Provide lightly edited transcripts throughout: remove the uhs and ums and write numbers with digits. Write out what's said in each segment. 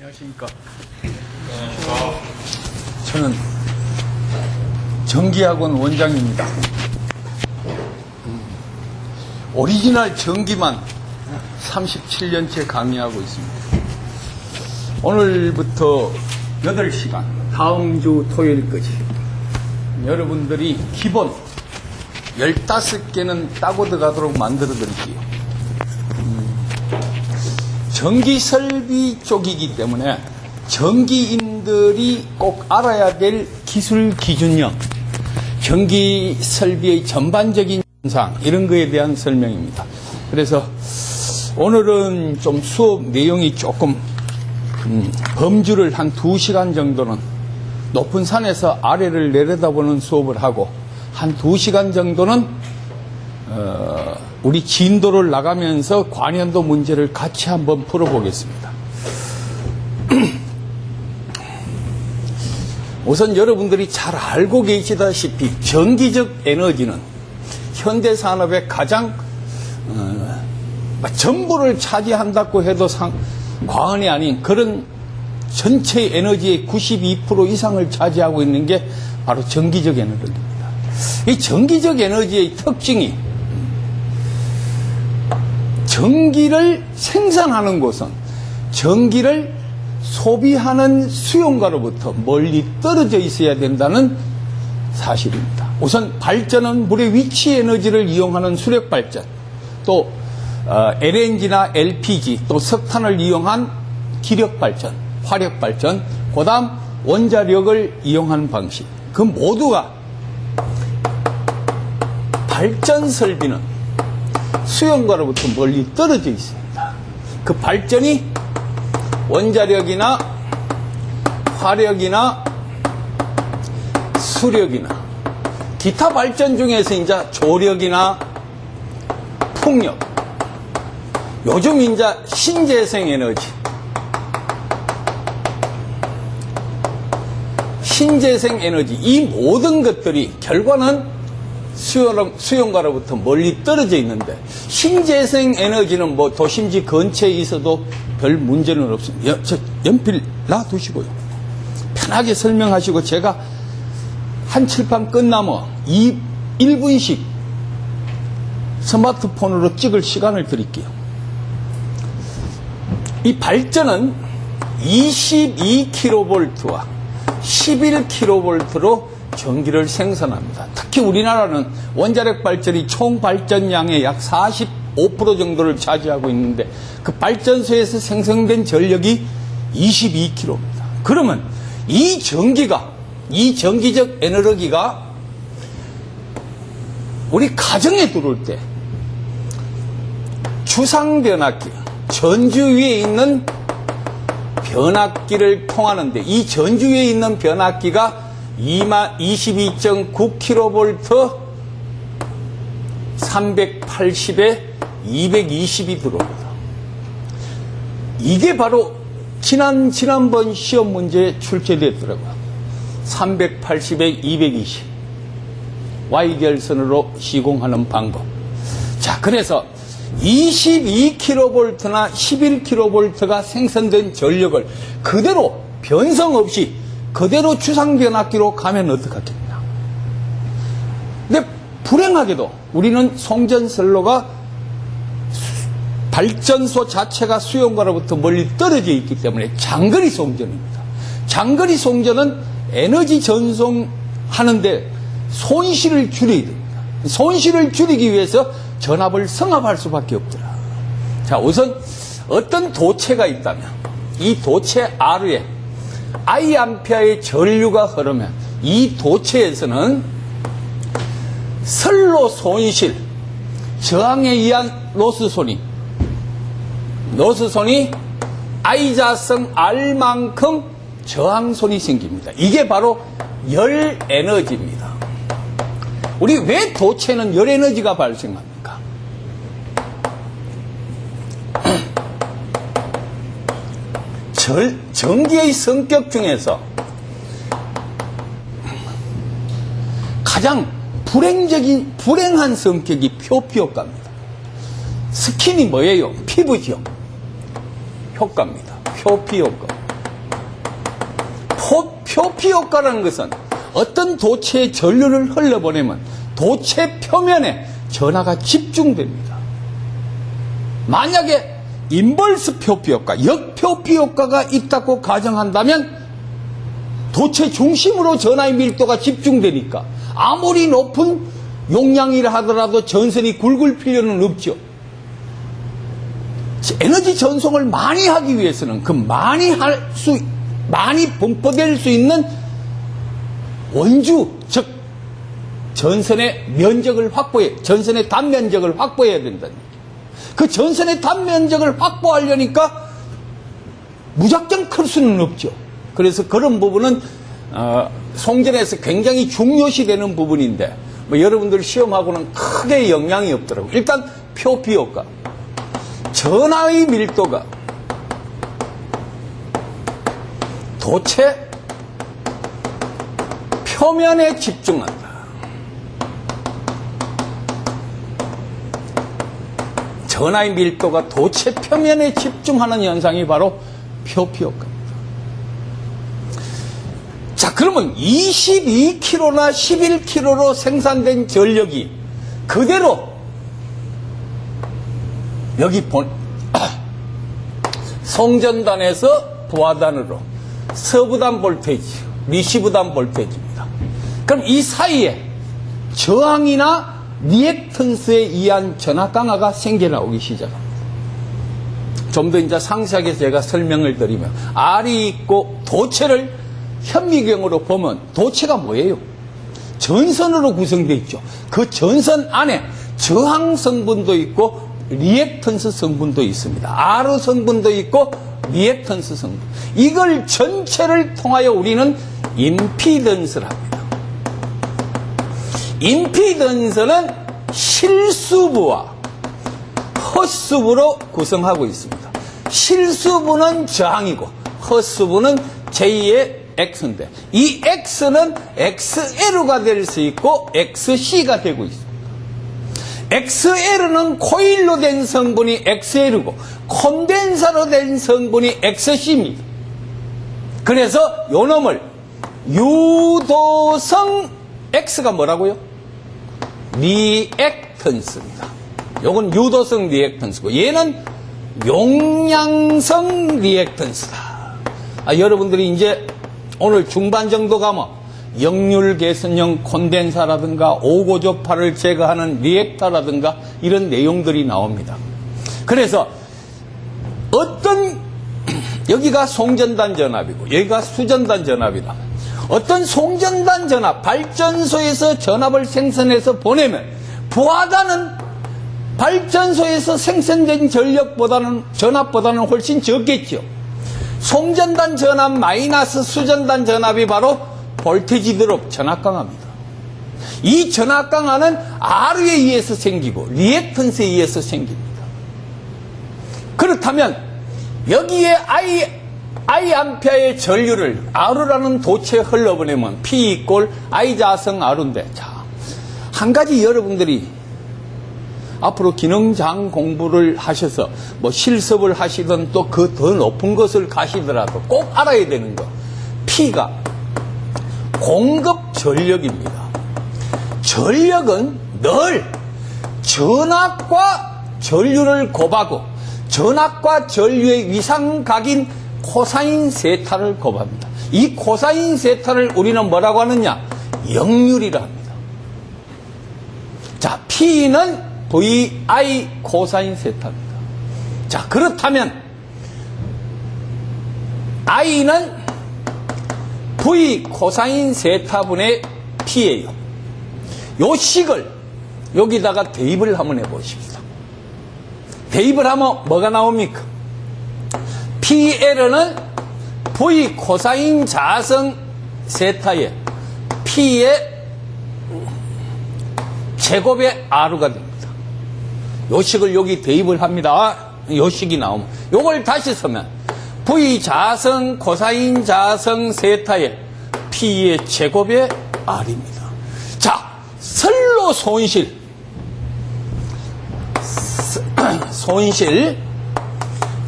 안녕하십니까. 저는 전기학원 원장입니다. 오리지널 전기만 37년째 강의하고 있습니다. 오늘부터 8시간, 다음 주 토요일까지 여러분들이 기본 15개는 따고 들어가도록 만들어 드릴게요. 전기 설비 쪽이기 때문에 전기인들이 꼭 알아야 될 기술 기준형, 전기 설비의 전반적인 현상, 이런 거에 대한 설명입니다. 그래서 오늘은 좀 수업 내용이 조금 범주를 한 2시간 정도는 높은 산에서 아래를 내려다보는 수업을 하고, 한 2시간 정도는 우리 진도를 나가면서 관현도 문제를 같이 한번 풀어보겠습니다. 우선 여러분들이 잘 알고 계시다시피 전기적 에너지는 현대산업의 가장 전부를 차지한다고 해도 과언이 아닌 그런 전체 에너지의 92% 이상을 차지하고 있는 게 바로 전기적 에너지입니다. 이 전기적 에너지의 특징이 전기를 생산하는 곳은 전기를 소비하는 수용가로부터 멀리 떨어져 있어야 된다는 사실입니다. 우선 발전은 물의 위치 에너지를 이용하는 수력 발전, 또 LNG나 LPG, 또 석탄을 이용한 기력 발전, 화력 발전, 그 다음 원자력을 이용하는 방식, 그 모두가 발전 설비는 수용가로부터 멀리 떨어져 있습니다. 그 발전이 원자력이나 화력이나 수력이나 기타 발전 중에서 이제 조력이나 풍력, 요즘 이제 신재생 에너지, 이 모든 것들이 결과는 수용가로부터 멀리 떨어져 있는데, 신재생 에너지는 뭐 도심지 근처에 있어도 별 문제는 없습니다. 연필 놔두시고요. 편하게 설명하시고 제가 한 칠판 끝나면 1분씩 스마트폰으로 찍을 시간을 드릴게요. 이 발전은 22kV와 11kV로 전기를 생산합니다. 특히 우리나라는 원자력 발전이 총 발전량의 약 45% 정도를 차지하고 있는데, 그 발전소에서 생성된 전력이 22kW입니다. 그러면 이 전기적 에너지가 우리 가정에 들어올 때 주상 변압기, 전주 위에 있는 변압기를 통하는데, 이 전주 위에 있는 변압기가 22.9kV 380에 220이 들어옵니다. 이게 바로 지난번 시험 문제에 출제됐더라고요. 380에 220 Y결선으로 시공하는 방법. 자, 그래서 22kV나 11kV가 생산된 전력을 그대로 변성 없이 그대로 주상변압기로 가면 어떡하겠냐. 근데 불행하게도 우리는 송전선로가 발전소 자체가 수용가로부터 멀리 떨어져 있기 때문에 장거리 송전입니다. 장거리 송전은 에너지 전송하는데 손실을 줄여야 됩니다. 손실을 줄이기 위해서 전압을 성압할 수밖에 없더라. 자, 우선 어떤 도체가 있다면 이 도체 R에 I암페어의 전류가 흐르면 이 도체에서는 선로 손실, 저항에 의한 로스손이 I자성 R만큼 저항손이 생깁니다. 이게 바로 열 에너지입니다. 우리 왜 도체는 열 에너지가 발생합니까? 전기의 성격 중에서 가장 불행한 성격이 표피효과입니다. 스킨이 뭐예요? 피부죠. 효과입니다. 표피효과. 표피 효과라는 것은 어떤 도체의 전류를 흘려보내면 도체 표면에 전하가 집중됩니다. 만약에 인버스 표피 효과, 역표피 효과가 있다고 가정한다면 도체 중심으로 전하의 밀도가 집중되니까 아무리 높은 용량이라 하더라도 전선이 굵을 필요는 없죠. 에너지 전송을 많이 하기 위해서는 그 많이 분포될 수 있는 원주, 즉 전선의 면적을 전선의 단면적을 확보해야 된다는 얘기죠. 그 전선의 단면적을 확보하려니까 무작정 클 수는 없죠. 그래서 그런 부분은 송전에서 굉장히 중요시되는 부분인데 여러분들 시험하고는 크게 영향이 없더라고요. 일단 표피 효과. 전하의 밀도가 도체 표면에 집중한다. 전하의 밀도가 도체 표면에 집중하는 현상이 바로 표피 효과입니다. 자, 그러면 22kg나 11kg로 생산된 전력이 그대로 여기 송전단에서 부하단으로 서부단 볼테이지, 리시브단 볼테이지입니다. 그럼 이 사이에 저항이나 리액턴스에 의한 전하 강화가 생겨나오기 시작합니다. 좀 더 이제 상세하게 제가 설명을 드리면 R이 있고 도체를 현미경으로 보면 도체가 뭐예요? 전선으로 구성되어 있죠. 그 전선 안에 저항 성분도 있고 리액턴스 성분도 있습니다. R 성분도 있고 리액턴스 성분. 이걸 전체를 통하여 우리는 임피던스를 합니다. 임피던스는 실수부와 헛수부로 구성하고 있습니다. 실수부는 저항이고 헛수부는 제2의 X인데 이 X는 XL가 될 수 있고 XC가 되고 있습니다. XL은 코일로 된 성분이 XL이고 콘덴사로 된 성분이 XC입니다. 그래서 요 놈을 유도성 X가 뭐라고요? 리액턴스입니다. 요건 유도성 리액턴스고 얘는 용량성 리액턴스다. 여러분들이 이제 오늘 중반 정도 가면 역률 개선형 콘덴사라든가 오고조파를 제거하는 리액터라든가 이런 내용들이 나옵니다. 그래서 여기가 송전단 전압이고 여기가 수전단 전압이다. 어떤 송전단 전압, 발전소에서 전압을 생산해서 보내면 부하단은 발전소에서 생산된 전압보다는 훨씬 적겠죠. 송전단 전압 마이너스 수전단 전압이 바로 볼테이지 드롭 전압 강화입니다. 이 전압 강화는 R에 의해서 생기고 리액턴스에 의해서 생깁니다. 그렇다면 여기에 I 암페어의 전류를 R라는 도체에 흘러보내면 P 이꼴 I 자성 R인데, 자, 한 가지 여러분들이 앞으로 기능장 공부를 하셔서 뭐 실습을 하시든 또 그 더 높은 것을 가시더라도 꼭 알아야 되는 거, P가 공급 전력입니다. 전력은 늘 전압과 전류를 곱하고 전압과 전류의 위상각인 코사인 세타를 곱합니다. 이 코사인 세타를 우리는 뭐라고 하느냐? 역률이라 합니다. 자, P는 VI 코사인 세타입니다. 자, 그렇다면 I는 V 코사인 세타분의 P예요. 요 식을 여기다가 대입을 한번 해보십시다. 대입을 하면 뭐가 나옵니까? PL은 V 코사인 자성 세타에 P의 제곱의 R가 됩니다. 요 식을 여기 대입을 합니다. 요 식이 나오면 요걸 다시 쓰면 V 자성 코사인 자성 세타에 P의 제곱의 R입니다. 자, 선로 손실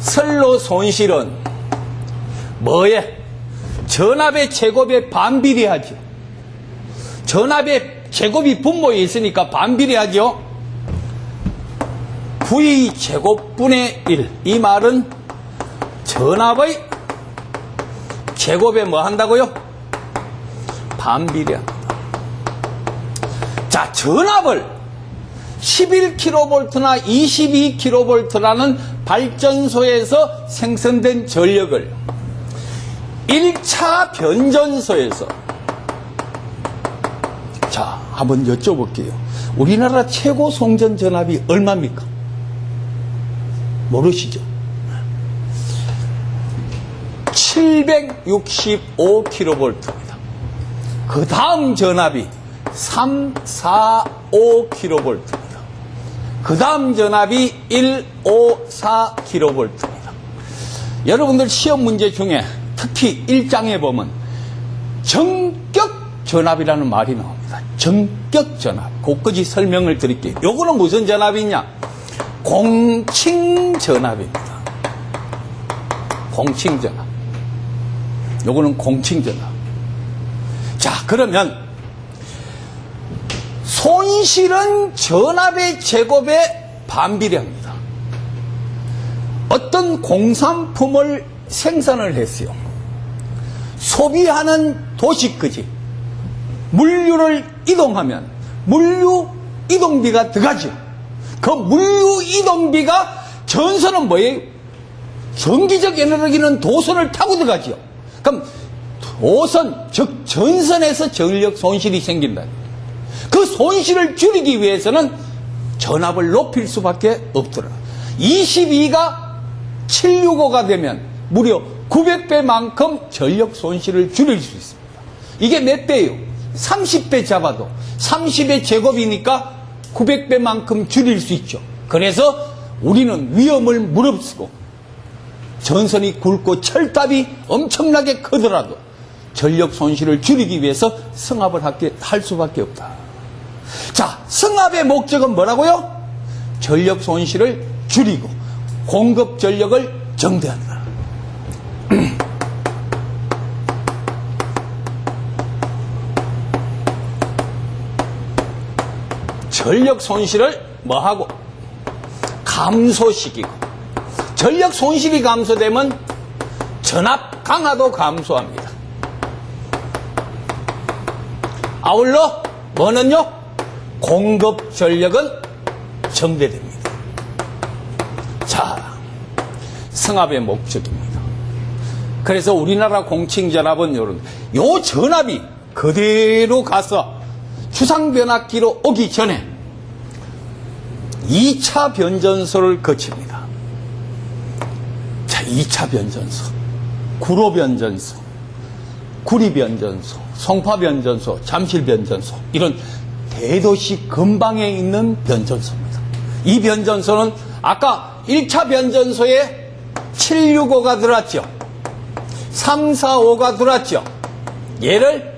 선로 손실은 뭐에? 전압의 제곱에 반비례하죠. 전압의 제곱이 분모에 있으니까 반비례하죠. V 제곱분의 1. 이 말은 전압의 제곱에 뭐 한다고요? 반비례합니다. 자, 전압을 11kV나 22kV라는 발전소에서 생성된 전력을 1차 변전소에서, 자, 한번 여쭤볼게요. 우리나라 최고 송전 전압이 얼마입니까? 모르시죠? 765kV입니다. 그 다음 전압이 345kV입니다. 그 다음 전압이 154kV입니다. 여러분들 시험 문제 중에 특히 1장에 보면 정격 전압이라는 말이 나옵니다. 정격 전압. 그것까지 설명을 드릴게요. 요거는 무슨 전압이냐? 공칭 전압입니다. 공칭 전압. 요거는 공칭 전압. 자, 그러면 손실은 전압의 제곱에 반비례합니다. 어떤 공산품을 생산을 했어요. 소비하는 도시까지 물류를 이동하면 물류 이동비가 들어가죠. 그 물류 이동비가 전선은 뭐예요? 전기적 에너지는 도선을 타고 들어가죠. 그럼 도선, 즉 전선에서 전력 손실이 생긴다. 그 손실을 줄이기 위해서는 전압을 높일 수밖에 없더라. 22가 765가 되면 무려 900배만큼 전력 손실을 줄일 수 있습니다. 이게 몇 배예요? 30배 잡아도 30의 제곱이니까 900배만큼 줄일 수 있죠. 그래서 우리는 위험을 무릅쓰고 전선이 굵고 철답이 엄청나게 크더라도 전력 손실을 줄이기 위해서 승합을 할 수밖에 없다. 자, 승합의 목적은 뭐라고요? 전력 손실을 줄이고 공급 전력을 정대한다. 전력 손실을 뭐하고? 감소시키고. 전력 손실이 감소되면 전압 강화도 감소합니다. 아울러 뭐는요? 공급 전력은 정대됩니다. 자, 승합의 목적입니다. 그래서 우리나라 공칭전압은 요 전압이 그대로 가서 추상변압기로 오기 전에 2차 변전소를 거칩니다. 자, 2차 변전소, 구로변전소, 구리변전소, 송파변전소, 잠실변전소, 이런 대도시 근방에 있는 변전소입니다. 이 변전소는 아까 1차 변전소에 765가 들어왔죠. 345가 들어왔죠. 얘를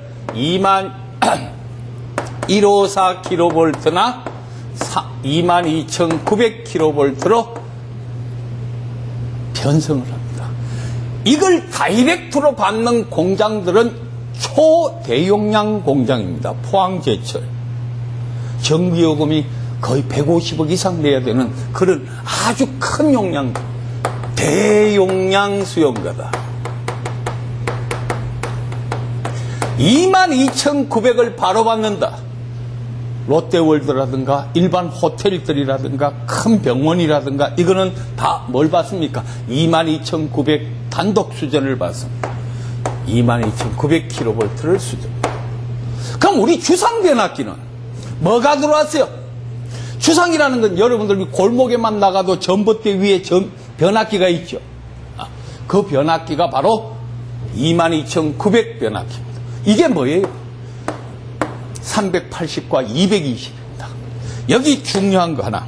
154kV나 22,900kV로 변성을 합니다. 이걸 다이렉트로 받는 공장들은 초대용량 공장입니다. 포항제철. 전기요금이 거의 150억 이상 내야 되는 그런 아주 큰 용량, 대용량 수용가다. 22,900을 바로 받는다. 롯데월드라든가 일반 호텔들이라든가 큰 병원이라든가 이거는 다 뭘 받습니까? 22,900 단독 수전을 받습니다. 22,900kV를 수전. 그럼 우리 주상변압기는 뭐가 들어왔어요? 주상이라는 건 여러분들 골목에만 나가도 전봇대 위에 변압기가 있죠. 그 변압기가 바로 22,900 변압기입니다. 이게 뭐예요? 380과 220입니다. 여기 중요한 거 하나.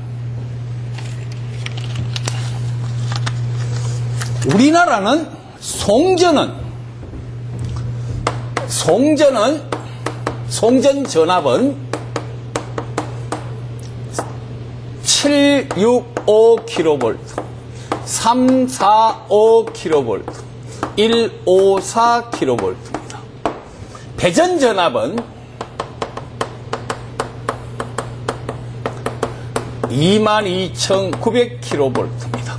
우리나라는 송전 전압은 765kV, 345kV, 154kV입니다. 배전 전압은 22,900kV입니다.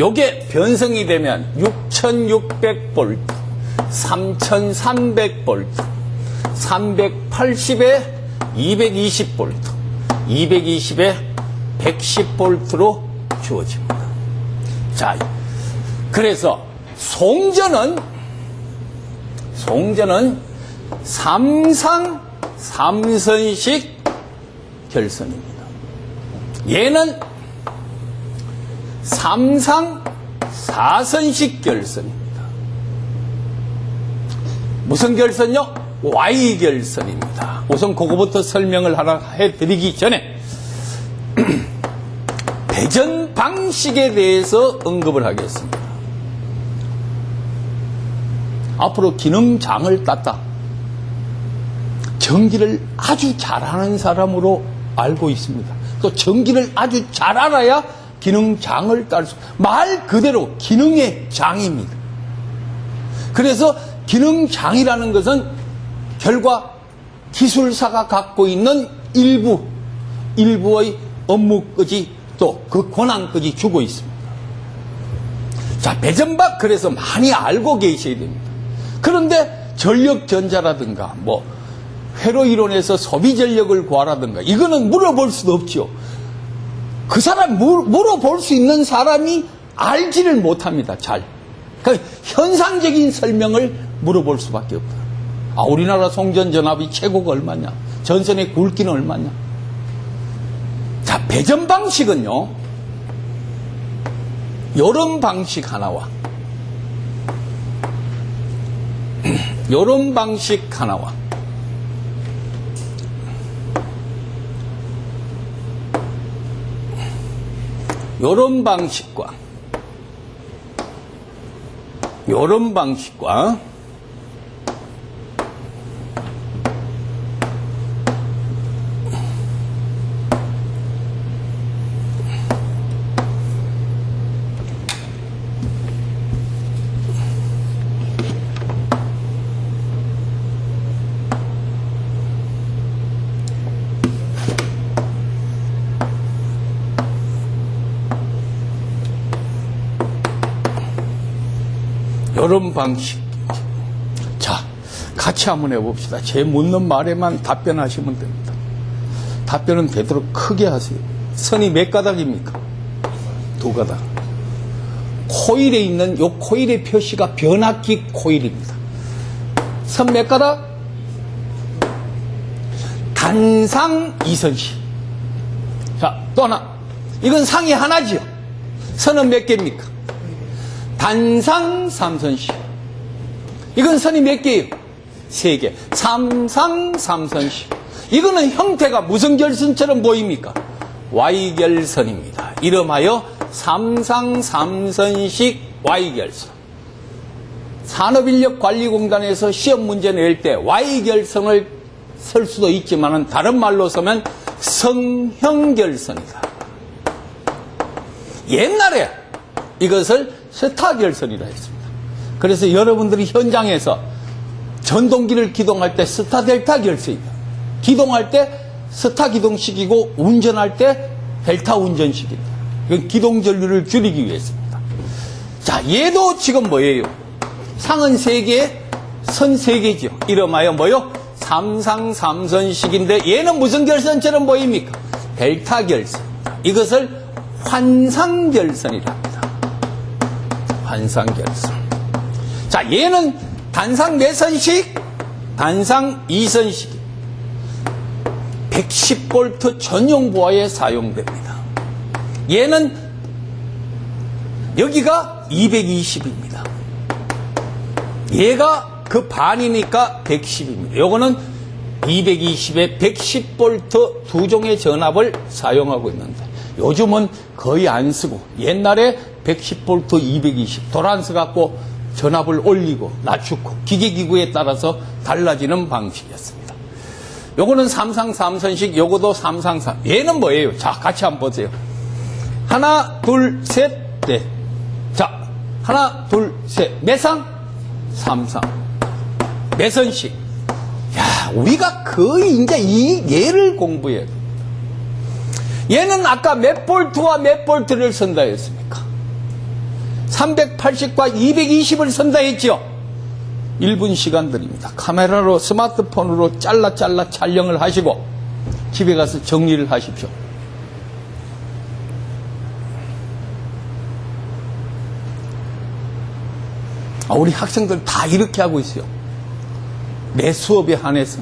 요게 변성이 되면 6,600V, 3,300V, 380에 220V, 220에 110V로 주어집니다. 자, 그래서 송전은 삼상 3선식 결선입니다. 얘는 삼상 4선식 결선입니다. 무슨 결선요? Y 결선입니다. 우선 그거부터 설명을 하나 해드리기 전에 배전 방식에 대해서 언급을 하겠습니다. 앞으로 기능장을 땄다. 전기를 아주 잘하는 사람으로 알고 있습니다. 또 전기를 아주 잘 알아야 기능장을 딸 수, 말 그대로 기능의 장입니다. 그래서 기능장이라는 것은 결과 기술사가 갖고 있는 일부의 업무까지 또 그 권한까지 주고 있습니다. 자, 배전박 그래서 많이 알고 계셔야 됩니다. 그런데 전력전자라든가 뭐 회로 이론에서 소비 전력을 구하라든가 이거는 물어볼 수도 없죠. 그 사람 물어볼 수 있는 사람이 알지를 못합니다. 잘. 그러니까 현상적인 설명을 물어볼 수밖에 없다. 아, 우리나라 송전 전압이 최고가 얼마냐? 전선의 굵기는 얼마냐? 자, 배전 방식은요, 요런 방식 하나와 요런 방식 하나와 요런 방식과 요런 방식과 이런 방식. 자, 같이 한번 해봅시다. 제 묻는 말에만 답변하시면 됩니다. 답변은 되도록 크게 하세요. 선이 몇 가닥입니까? 2가닥. 코일에 있는 요 코일의 표시가 변압기 코일입니다. 선 몇 가닥? 단상 2선식. 자, 또 하나. 이건 상이 하나지요. 선은 몇 개입니까? 단상 3선식. 이건 선이 몇 개예요? 3개. 삼상 3선식. 이거는 형태가 무슨 결선처럼 보입니까? Y결선입니다. 이름하여 삼상 3선식 Y결선. 산업인력관리공단에서 시험 문제 낼 때 Y결선을 쓸 수도 있지만 다른 말로 쓰면 성형결선이다. 옛날에 이것을 스타 결선이라 했습니다. 그래서 여러분들이 현장에서 전동기를 기동할 때 스타 델타 결선이다. 기동할 때 스타 기동식이고 운전할 때 델타 운전식이다. 이건 기동 전류를 줄이기 위해서입니다. 자, 얘도 지금 뭐예요? 상은 3개, 선 3개죠. 이름하여 뭐요? 삼상 3선식인데 얘는 무슨 결선처럼 보입니까? 델타 결선. 이것을 환상결선이라 합니다. 환상결선. 자, 얘는 단상 몇 선식? 단상 2선식. 110V 전용 보아에 사용됩니다. 얘는 여기가 220입니다. 얘가 그 반이니까 110입니다. 요거는 220에 110V 두 종의 전압을 사용하고 있는데 요즘은 거의 안 쓰고 옛날에 110V 220 도란스 갖고 전압을 올리고 낮추고 기계기구에 따라서 달라지는 방식이었습니다. 요거는 삼상 3선식, 요거도 삼상 3. 얘는 뭐예요? 자, 같이 한번 보세요. 하나, 둘, 셋, 넷. 자, 하나, 둘, 셋. 매상? 삼상. 매선식. 야, 우리가 거의 이제 이 얘를 공부해야 돼. 얘는 아까 몇 볼트와 몇 볼트를 선다 했습니까? 380과 220을 선다 했죠? 1분 시간 드립니다. 카메라로, 스마트폰으로 잘라 촬영을 하시고 집에 가서 정리를 하십시오. 우리 학생들 다 이렇게 하고 있어요. 내 수업에 한해서.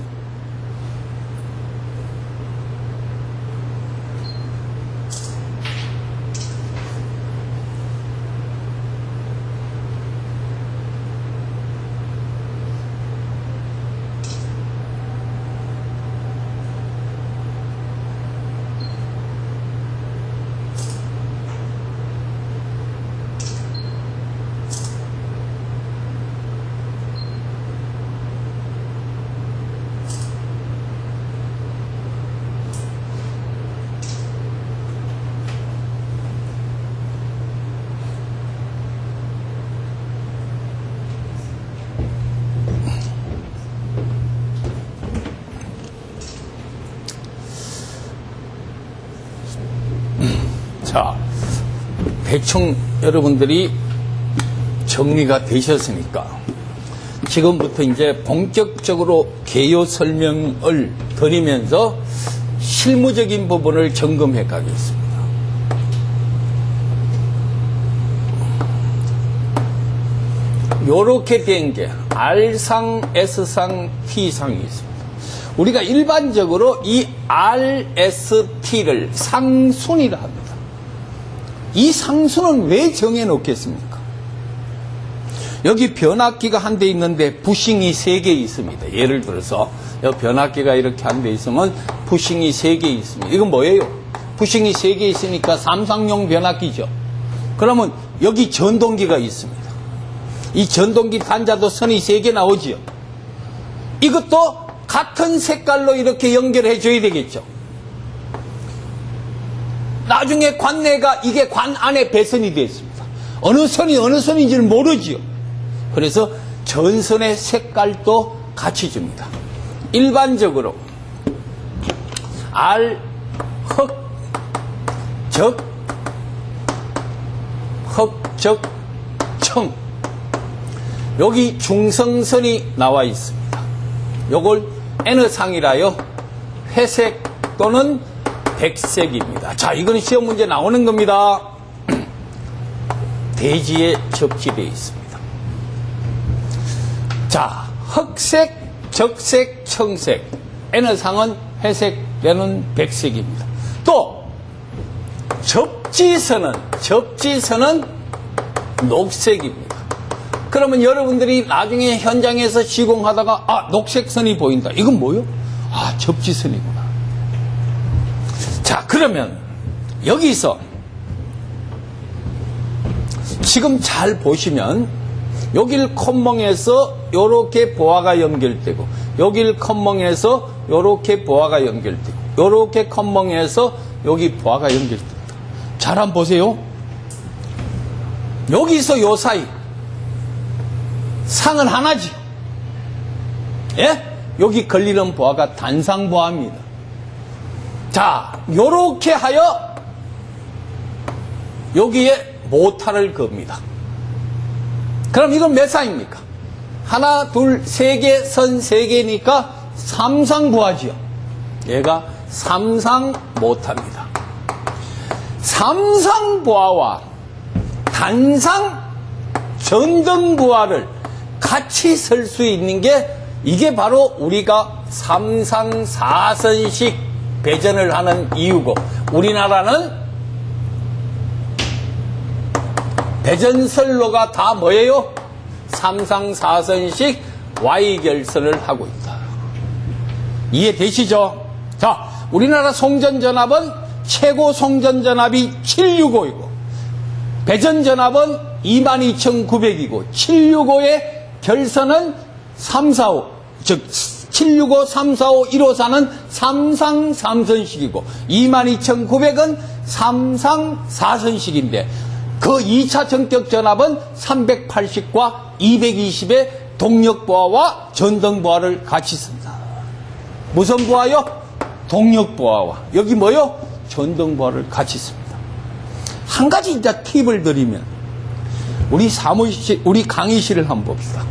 자, 대충 여러분들이 정리가 되셨으니까 지금부터 이제 본격적으로 개요 설명을 드리면서 실무적인 부분을 점검해 가겠습니다. 요렇게 된 게 R상, S상, T상이 있습니다. 우리가 일반적으로 이 R, S, T를 상순이라 합니다. 이 상수는 왜 정해놓겠습니까? 여기 변압기가 한 대 있는데 부싱이 3개 있습니다. 예를 들어서 여기 변압기가 이렇게 한 대 있으면 부싱이 3개 있습니다. 이건 뭐예요? 부싱이 3개 있으니까 삼상용 변압기죠. 그러면 여기 전동기가 있습니다. 이 전동기 단자도 선이 3개 나오지요. 이것도 같은 색깔로 이렇게 연결해 줘야 되겠죠. 나중에 관내가 이게 관 안에 배선이 되어 있습니다. 어느 선이 어느 선인지를 모르지요. 그래서 전선의 색깔도 같이 줍니다. 일반적으로 R, 흑, 적, 흑, 적, 청. 여기 중성선이 나와 있습니다. 요걸 N상이라요. 회색 또는 백색입니다. 자, 이건 시험 문제 나오는 겁니다. 대지에 적지되어 있습니다. 자, 흑색, 적색, 청색. N상은 회색, N은 백색입니다. 또 접지선은 녹색입니다. 그러면 여러분들이 나중에 현장에서 시공하다가 녹색 선이 보인다. 이건 뭐요? 접지선이구나. 자, 그러면 여기서 지금 잘 보시면 여길 컴멍에서 요렇게 보아가 연결되고 여길 컴멍에서 요렇게 보아가 연결되고 요렇게 컴멍에서 여기 보아가 연결됩니다. 잘 한번 보세요. 여기서 요 사이 상은 하나지. 예? 여기 걸리는 보아가 단상보아입니다. 자, 요렇게 하여 여기에 모타를 겁니다. 그럼 이건 몇 상입니까? 하나, 둘, 세 개, 선 세 개니까 삼상보아지요. 얘가 삼상 모타입니다. 삼상보아와 단상 전등보아를 같이 설 수 있는 게 이게 바로 우리가 삼상 사선식 배전을 하는 이유고, 우리나라는 배전선로가 다 뭐예요? 삼상 사선식 Y결선을 하고 있다. 이해되시죠? 자, 우리나라 송전전압은 최고 송전전압이 765이고 배전전압은 22,900이고 765의 결선은 345, 즉 765, 345, 154는 삼상 3선식이고 22,900은 삼상 4선식인데 그 2차 전격 전압은 380과 220의 동력부하와 전등부하를 같이 씁니다. 무슨 부하요? 동력부하와 여기 뭐요? 전등부하를 같이 씁니다. 한 가지 이제 팁을 드리면 우리 강의실을 한번 봅시다.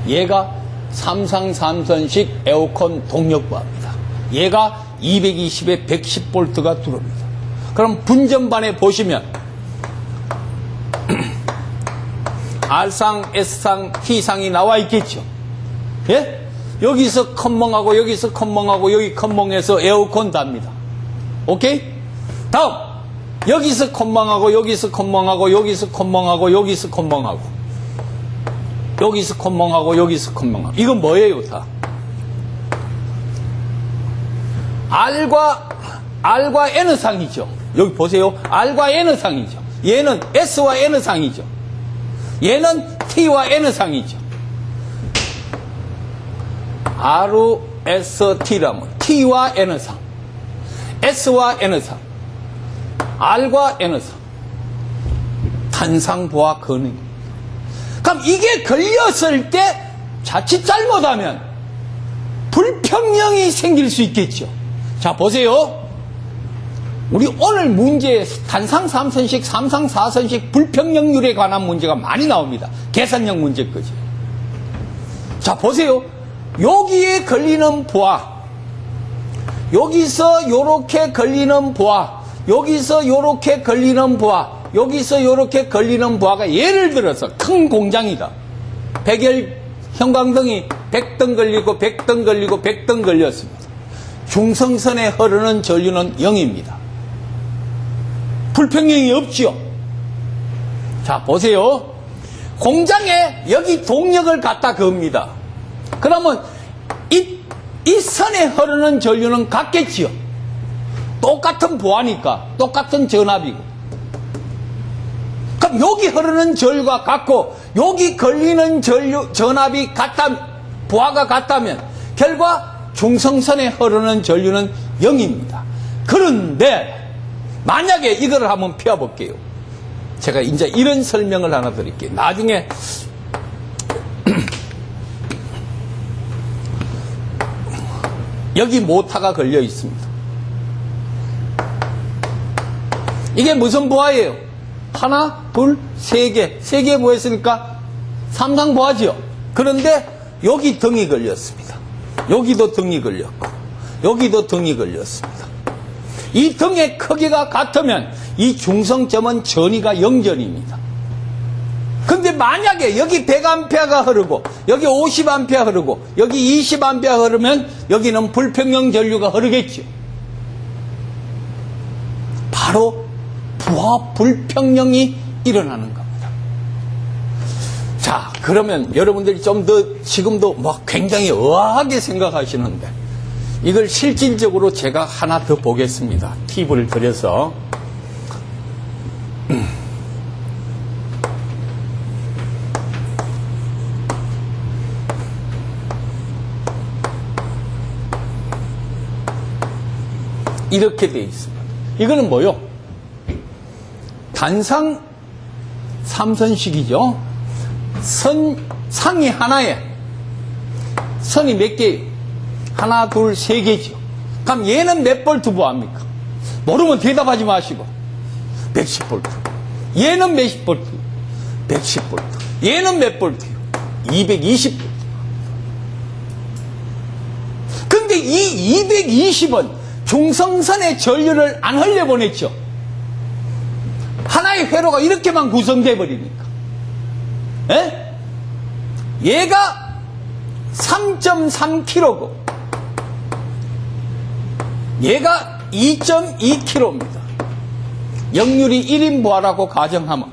얘가 삼성삼선식 에어컨 동력부하입니다. 얘가 220에 110V가 들어옵니다. 그럼 분전반에 보시면 R상, S상, T상이 나와 있겠죠. 예? 여기서 컴멍하고 여기서 컴멍하고 여기 컴멍해서 에어컨 답니다. 오케이? 다음 여기서 컴멍하고 여기서 컴멍하고 여기서 컴멍하고 여기서 컴멍하고 여기서 컴멍하고 여기서 컴멍하고 이건 뭐예요 다? R과 N상이죠. 여기 보세요. R과 N상이죠. 얘는 S와 N상이죠. 얘는 T와 N상이죠. R, S, T라면 T와 N상, S와 N상, R과 N상, 탄상부하 근행. 그럼 이게 걸렸을 때 자칫 잘못하면 불평형이 생길 수 있겠죠. 자, 보세요. 우리 오늘 문제에 단상 3선식, 삼상 4선식 불평형률에 관한 문제가 많이 나옵니다. 계산형 문제까지. 자, 보세요. 여기에 걸리는 부하, 여기서 요렇게 걸리는 부하, 여기서 요렇게 걸리는 부하, 여기서 요렇게 걸리는 부하가 예를 들어서 큰 공장이다. 백열 형광등이 100등 걸리고 100등 걸리고 100등 걸렸습니다. 중성선에 흐르는 전류는 0입니다. 불평형이 없죠. 자, 보세요. 공장에 여기 동력을 갖다 그읍니다. 그러면 이 선에 흐르는 전류는 같겠지요. 똑같은 부하니까, 똑같은 전압이고. 그럼 여기 흐르는 전류가 같고, 여기 걸리는 전압이 부하가 같다면, 결과 중성선에 흐르는 전류는 0입니다. 그런데, 만약에 이거를 한번 펴볼게요. 제가 이제 이런 설명을 하나 드릴게요. 나중에, 여기 모타가 걸려 있습니다. 이게 무슨 부하예요? 하나, 둘, 세 개. 세 개 부하였으니까 삼상 부하죠. 그런데 여기 등이 걸렸습니다. 여기도 등이 걸렸고, 여기도 등이 걸렸습니다. 이 등의 크기가 같으면 이 중성점은 전위가 0전입니다. 근데 만약에 여기 100A가 흐르고 여기 50A 흐르고 여기 20A 흐르면 여기는 불평형 전류가 흐르겠죠. 바로 부하 불평형이 일어나는 겁니다. 자, 그러면 여러분들이 좀 더 지금도 막 굉장히 의아하게 생각하시는데 이걸 실질적으로 제가 하나 더 보겠습니다. 팁을 드려서. 이렇게 되어 있습니다. 이거는 뭐요? 단상 3선식이죠. 상이 하나에 선이 몇 개예요? 하나, 둘, 세 개죠. 그럼 얘는 몇 볼트 부하입니까? 모르면 대답하지 마시고 110볼트. 얘는 몇십 볼트? 110볼트. 얘는 몇 볼트요? 220볼트. 근데 이 220은 중성선의 전류를 안 흘려보냈죠. 하나의 회로가 이렇게만 구성돼 버리니까. 에? 얘가 3.3kg고 얘가 2.2kg입니다. 역률이 1인 부하라고 가정하면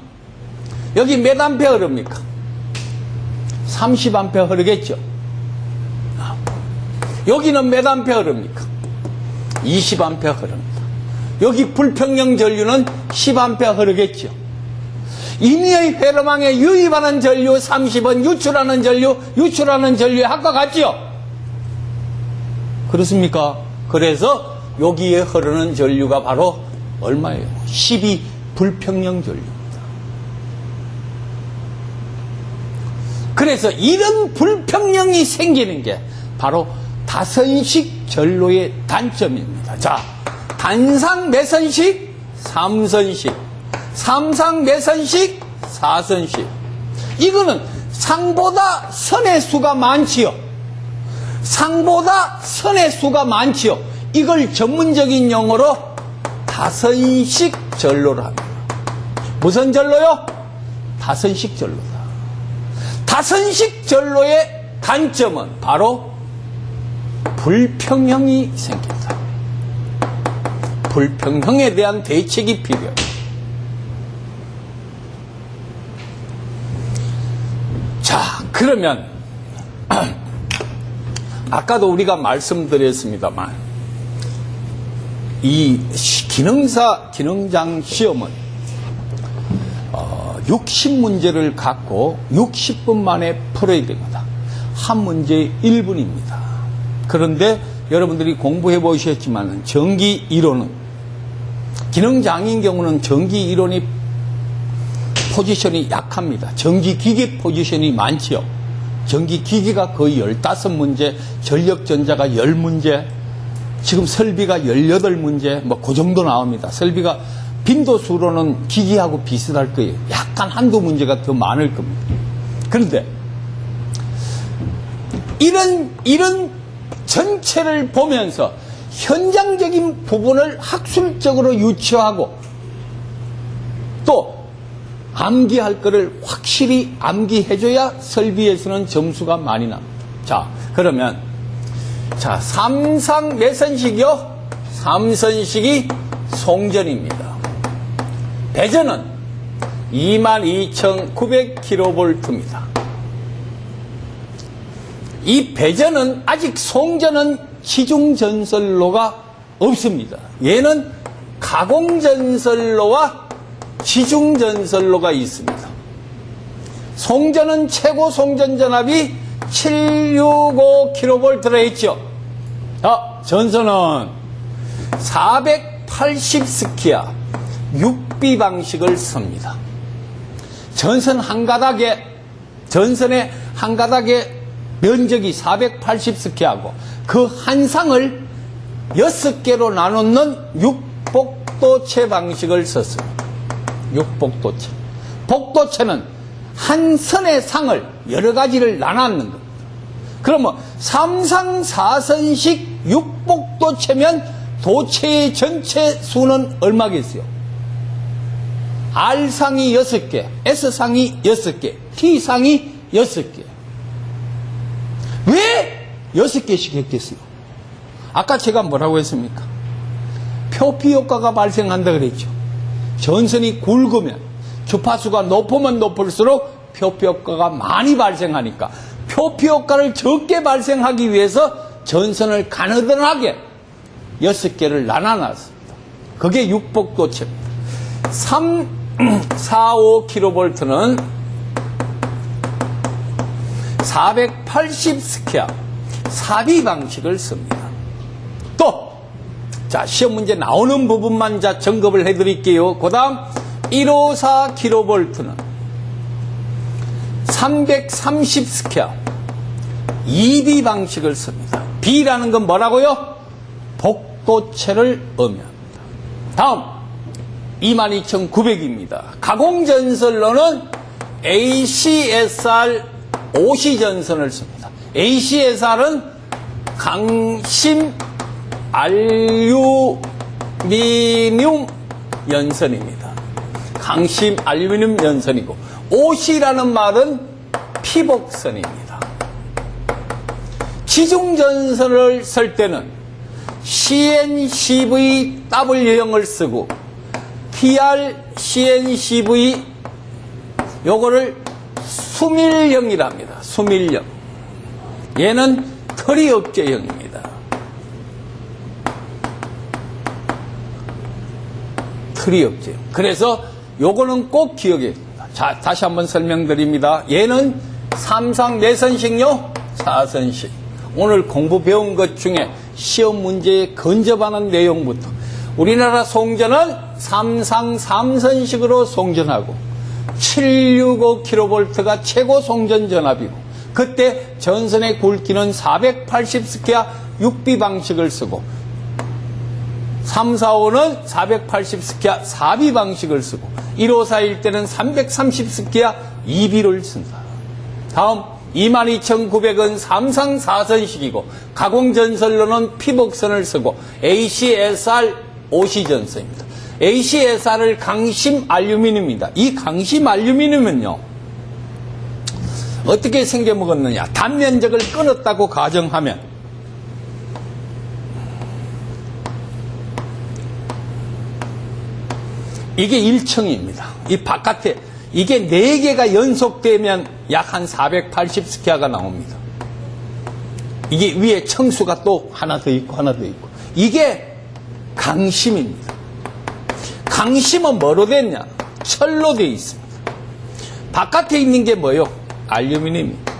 여기 몇 암페어 흐릅니까? 30A 흐르겠죠. 여기는 몇 암페어 흐릅니까? 20A 흐릅니다. 여기 불평형 전류는 10A 흐르겠죠. 임의의 회로망에 유입하는 전류 30은 유출하는 전류의 합과 같죠. 그렇습니까? 그래서 여기에 흐르는 전류가 바로 얼마예요? 12 불평형 전류입니다. 그래서 이런 불평형이 생기는 게 바로 다선식 전로의 단점입니다. 자, 단상 매선식, 삼선식, 삼상 매선식, 사선식. 이거는 상보다 선의 수가 많지요. 상보다 선의 수가 많지요. 이걸 전문적인 용어로 다선식 전로를 합니다. 무슨 전로요? 다선식 전로다. 다선식 전로의 단점은 바로 불평형이 생긴다. 불평형에 대한 대책이 필요합니다. 자, 그러면 아까도 우리가 말씀드렸습니다만 이 기능장 시험은 60문제를 갖고 60분 만에 풀어야 됩니다. 한 문제 1분입니다. 그런데 여러분들이 공부해 보셨지만 전기 이론은, 기능장애인 경우는 전기 이론이 포지션이 약합니다. 전기기기 포지션이 많지요. 전기기기가 거의 15문제, 전력전자가 10문제, 지금 설비가 18문제, 뭐 그 정도 나옵니다. 설비가 빈도수로는 기기하고 비슷할 거예요. 약간 한두 문제가 더 많을 겁니다. 그런데 이런 전체를 보면서 현장적인 부분을 학술적으로 유추하고 또 암기할 거를 확실히 암기해줘야 설비에서는 점수가 많이 납니다. 자, 그러면 자, 삼상 매선식이요? 삼선식이 송전입니다. 배전은 22,900kV입니다. 이 배전은 아직 송전은 지중전선로가 없습니다. 얘는 가공전선로와 지중전선로가 있습니다. 송전은 최고 송전 전압이 765kV라 했죠. 전선은 480스키아 6B 방식을 씁니다. 전선의 한 가닥의 면적이 480스키아고 그 한 상을 6개로 나누는 육복도체 방식을 썼습니다. 육복도체. 복도체는 한 선의 상을 여러 가지를 나눴는 겁니다. 그러면 삼상 사선식 육복도체면 도체의 전체 수는 얼마겠어요? R상이 6개, S상이 6개, T상이 6개. 왜 6개씩 했겠어요? 아까 제가 뭐라고 했습니까? 표피 효과가 발생한다 그랬죠. 전선이 굵으면, 주파수가 높으면 높을수록 표피 효과가 많이 발생하니까 표피 효과를 적게 발생하기 위해서 전선을 가느다랗게 6개를 나눠놨습니다. 그게 육복도체입니다. 345kV는 480스퀘어 4B 방식을 씁니다. 또, 자, 시험 문제 나오는 부분만 자, 점검을 해드릴게요. 그 다음, 154kV는 330스퀘어 2B 방식을 씁니다. B라는 건 뭐라고요? 복도체를 의미합니다. 다음, 22,900입니다. 가공전선로는 ACSR 5C 전선을 씁니다. ACSR은 강심 알루미늄 연선입니다. 강심 알루미늄 연선이고, OC라는 말은 피복선입니다. 지중전선을 쓸 때는 CNCVW형을 쓰고 TRCNCV 요거를 수밀형이랍니다. 수밀형. 얘는 트리업제형입니다. 트리업제형. 그래서 요거는 꼭 기억해야 됩니다. 자, 다시 한번 설명드립니다. 얘는 삼상 매선식요, 사선식. 오늘 공부 배운 것 중에 시험 문제에 근접하는 내용부터 우리나라 송전은 삼상 삼선식으로 송전하고 765kV가 최고 송전 전압이고, 그때 전선의 굵기는 480스퀘어 6B 방식을 쓰고, 345는 480스퀘어 4B 방식을 쓰고, 1541 때는 330스퀘어 2B를 쓴다. 다음 22900은 3상 4선식이고, 가공전선로는 피복선을 쓰고, ACSR 5C 전선입니다. ACSR을 강심 알루미늄입니다. 이 강심 알루미늄은요, 어떻게 생겨먹었느냐. 단면적을 끊었다고 가정하면, 이게 1층입니다. 이 바깥에, 이게 4개가 연속되면 약 한 480스퀘어가 나옵니다. 이게 위에 층수가 또 하나 더 있고 하나 더 있고. 이게 강심입니다. 강심은 뭐로 됐냐? 철로 되어 있습니다. 바깥에 있는 게 뭐요? 알루미늄입니다.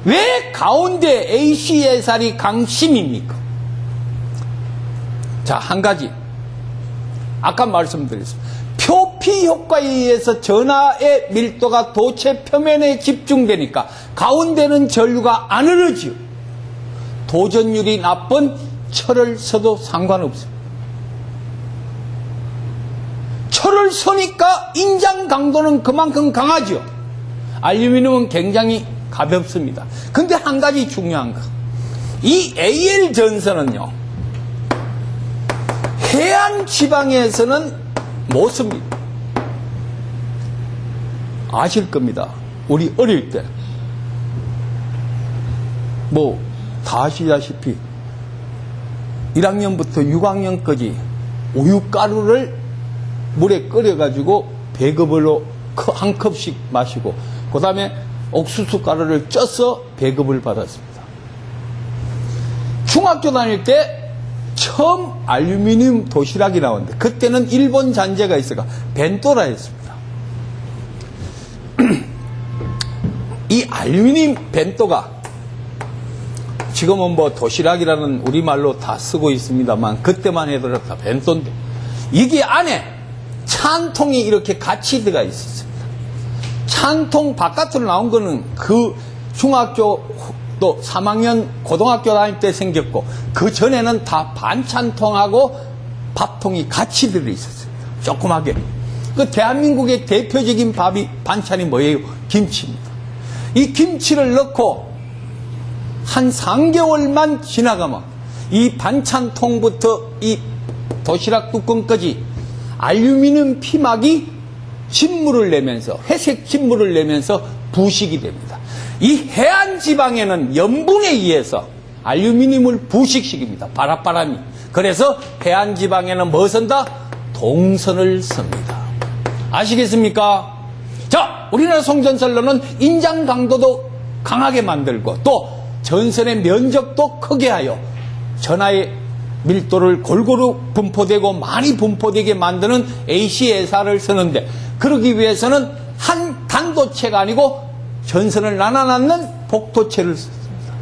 왜 가운데 ACSR이 강심입니까? 자, 한 가지. 아까 말씀드렸습니다. 표피 효과에 의해서 전하의 밀도가 도체 표면에 집중되니까 가운데는 전류가 안 흐르지요. 도전율이 나쁜 철을 써도 상관없습니다. 철을 써니까 인장 강도는 그만큼 강하죠. 알루미늄은 굉장히 가볍습니다. 근데 한 가지 중요한 거. 이 AL 전선은요, 해안 지방에서는 못 씁니다. 아실 겁니다. 우리 어릴 때 뭐 다 아시다시피 1학년부터 6학년까지 우유가루를 물에 끓여가지고 배급으로 한 컵씩 마시고, 그 다음에 옥수수 가루를 쪄서 배급을 받았습니다. 중학교 다닐 때 처음 알루미늄 도시락이 나왔는데, 그때는 일본 잔재가 있어가 벤또라 했습니다. 이 알루미늄 벤또가 지금은 뭐 도시락이라는 우리말로 다 쓰고 있습니다만, 그때만 해도 다 벤또인데, 이게 안에 찬통이 이렇게 같이 들어가 있었습니다. 찬통 바깥으로 나온 거는 그 중학교 또 3학년 고등학교 다닐 때 생겼고, 그 전에는 다 반찬통하고 밥통이 같이 들어있었습니다. 조그맣게. 그 대한민국의 대표적인 반찬이 뭐예요? 김치입니다. 이 김치를 넣고 한 3개월만 지나가면 이 반찬통부터 이 도시락 뚜껑까지 알루미늄 피막이 진물을 내면서, 회색 진물을 내면서 부식이 됩니다. 이 해안 지방에는 염분에 의해서 알루미늄을 부식시킵니다. 바람이. 그래서 해안 지방에는 뭐 쓴다? 동선을 씁니다. 아시겠습니까? 자, 우리나라 송전선로는 인장 강도도 강하게 만들고, 또 전선의 면적도 크게 하여 전하의 밀도를 골고루 분포되고 많이 분포되게 만드는 ACSR을 쓰는데, 그러기 위해서는 한 단도체가 아니고 전선을 나눠놨는 복도체를 썼습니다.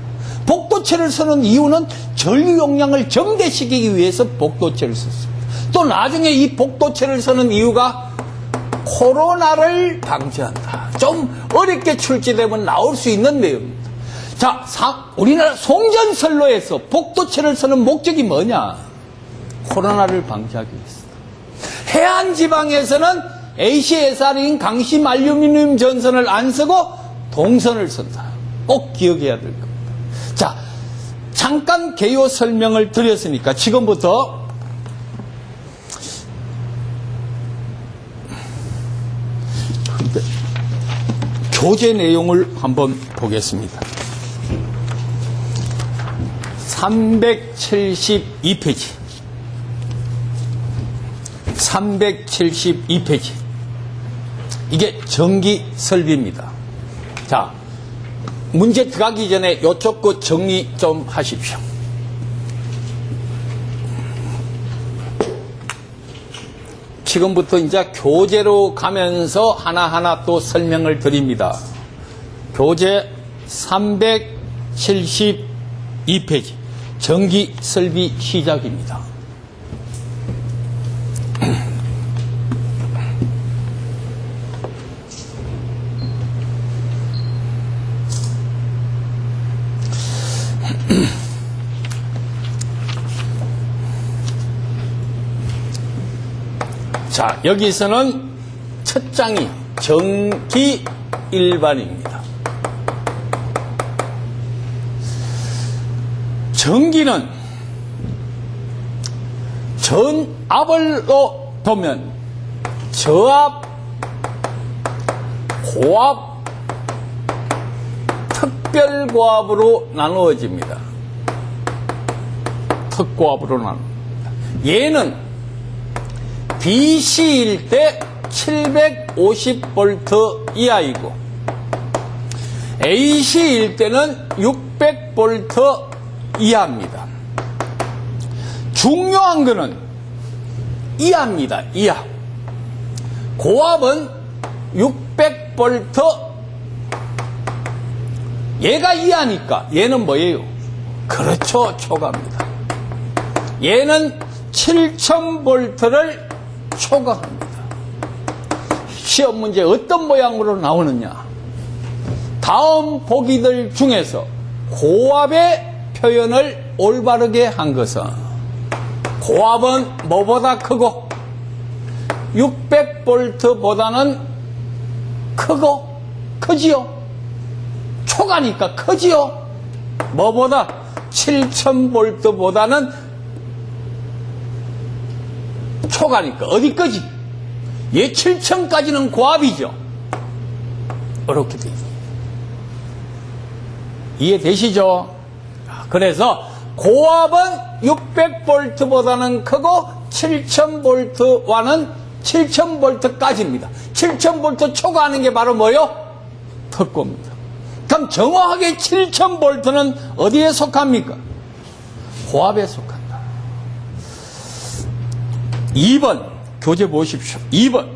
복도체를 쓰는 이유는 전류 용량을 증대시키기 위해서 복도체를 썼습니다. 또 나중에 이 복도체를 쓰는 이유가 코로나를 방지한다. 좀 어렵게 출제되면 나올 수 있는 내용입니다. 자, 우리나라 송전선로에서 복도체를 쓰는 목적이 뭐냐? 코로나를 방지하기 위해서다. 해안 지방에서는 ACSR인 강심 알루미늄 전선을 안 쓰고 동선을 쓴다. 꼭 기억해야 될 겁니다. 자, 잠깐 개요 설명을 드렸으니까 지금부터 교재 내용을 한번 보겠습니다. 372페이지. 372페이지. 이게 전기 설비입니다. 자, 문제 들어가기 전에 요쪽 거 정리 좀 하십시오. 지금부터 이제 교재로 가면서 하나하나 또 설명을 드립니다. 교재 372페이지. 전기 설비 시작입니다. 자, 여기서는 첫 장이 전기 일반입니다. 전기는 전압을로 보면 저압, 고압, 특별고압으로 나누어집니다. 특고압으로 나눕니다. 얘는 DC일 때 750V 이하이고 AC일 때는 600V 이하입니다. 중요한 거는 이하입니다. 이하. 고압은 600V. 얘가 이하니까 얘는 뭐예요? 그렇죠. 초과입니다. 얘는 7000V를 초과합니다. 시험 문제 어떤 모양으로 나오느냐? 다음 보기들 중에서 고압의 표현을 올바르게 한 것은 고압은 뭐보다 크고 600V보다는 크지요? 초과니까 크지요? 뭐보다 7000V보다는 초과니까 어디까지? 얘 7000까지는 고압이죠. 이렇게 되죠. 이해되시죠? 그래서 고압은 600V보다는 크고 7000V와는 7000V까지입니다. 7000V 초과하는 게 바로 뭐요? 특고입니다. 그럼 정확하게 7000V는 어디에 속합니까? 고압에 속한다. 2번 교재 보십시오. 2번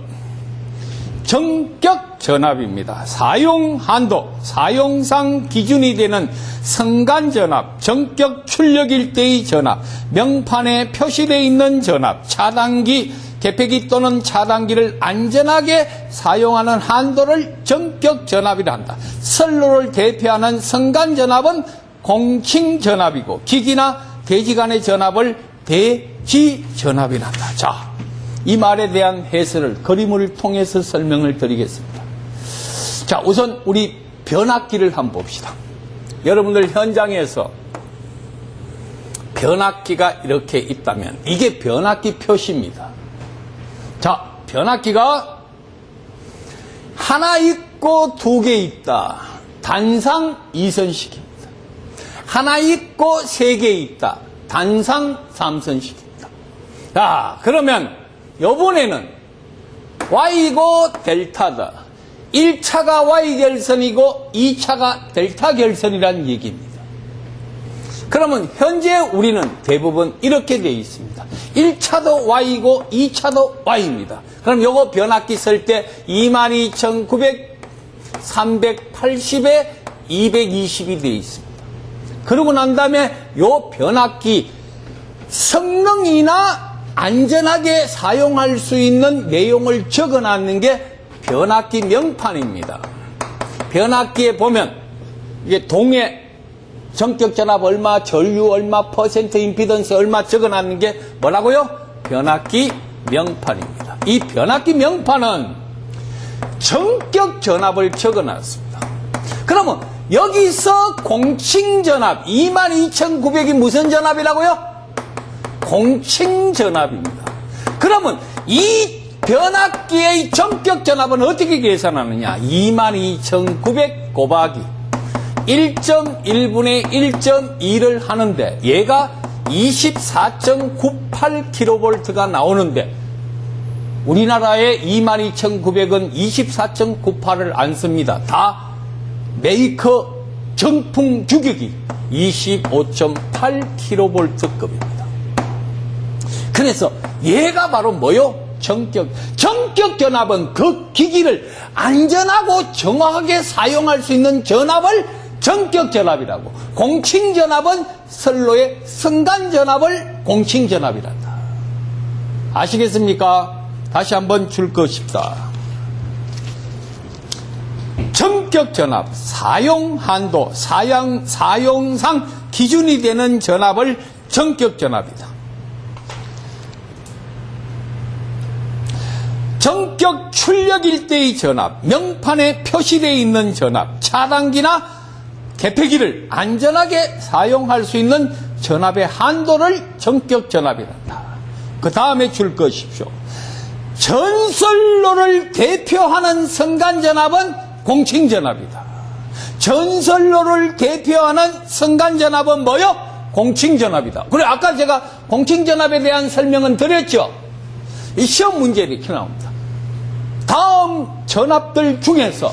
정격 전압입니다. 사용 한도, 사용상 기준이 되는 성간 전압, 정격 출력일 때의 전압, 명판에 표시되어 있는 전압, 차단기, 개폐기 또는 차단기를 안전하게 사용하는 한도를 정격 전압이라 한다. 선로를 대표하는 성간 전압은 공칭 전압이고 기기나 대지 간의 전압을 대지 전압이라 한다. 자, 이 말에 대한 해설을 그림을 통해서 설명을 드리겠습니다. 자, 우선 우리 변압기를 한번 봅시다. 여러분들 현장에서 변압기가 이렇게 있다면 이게 변압기 표시입니다. 자, 변압기가 하나 있고 두 개 있다. 단상 2선식입니다. 하나 있고 세 개 있다. 단상 3선식입니다. 자, 그러면 요번에는 Y고 델타다. 1차가 Y 결선이고 2차가 델타 결선이라는 얘기입니다. 그러면 현재 우리는 대부분 이렇게 되어 있습니다. 1차도 Y고 2차도 Y입니다. 그럼 요거 변압기 쓸 때 22900, 380에 220이 되어 있습니다. 그러고 난 다음에 요 변압기 성능이나 안전하게 사용할 수 있는 내용을 적어놨는 게 변압기 명판입니다. 변압기에 보면 이게 동해 정격 전압 얼마, 전류 얼마, 퍼센트 임피던스 얼마 적어놨는 게 뭐라고요? 변압기 명판입니다. 이 변압기 명판은 정격 전압을 적어놨습니다. 그러면 여기서 공칭 전압 22900이 무슨 전압이라고요? 공칭 전압입니다. 그러면 이 변압기의 정격 전압은 어떻게 계산하느냐? 22900 곱하기 1.1분의 1.2를 하는데 얘가 24.98kV가 나오는데 우리나라의 22900은 24.98을 안 씁니다. 다 메이커 정품 규격이 25.8kV급입니다. 그래서 얘가 바로 뭐요? 정격 전압은 그 기기를 안전하고 정확하게 사용할 수 있는 전압을 정격 전압이라고, 공칭 전압은 선로의 성간 전압을 공칭 전압이란다. 아시겠습니까? 다시 한번 줄 것입니다. 전격 전압 사용 한도, 사용상 기준이 되는 전압을 전격 전압이다. 전격 출력일 때의 전압, 명판에 표시되어 있는 전압, 차단기나 개폐기를 안전하게 사용할 수 있는 전압의 한도를 전격 전압이란다. 그 다음에 줄 것이십시오. 전설로를 대표하는 선간전압은 공칭전압이다. 전설로를 대표하는 선간전압은 뭐요? 공칭전압이다. 그래, 아까 제가 공칭전압에 대한 설명은 드렸죠? 이 시험 문제에 이렇게 나옵니다. 다음 전압들 중에서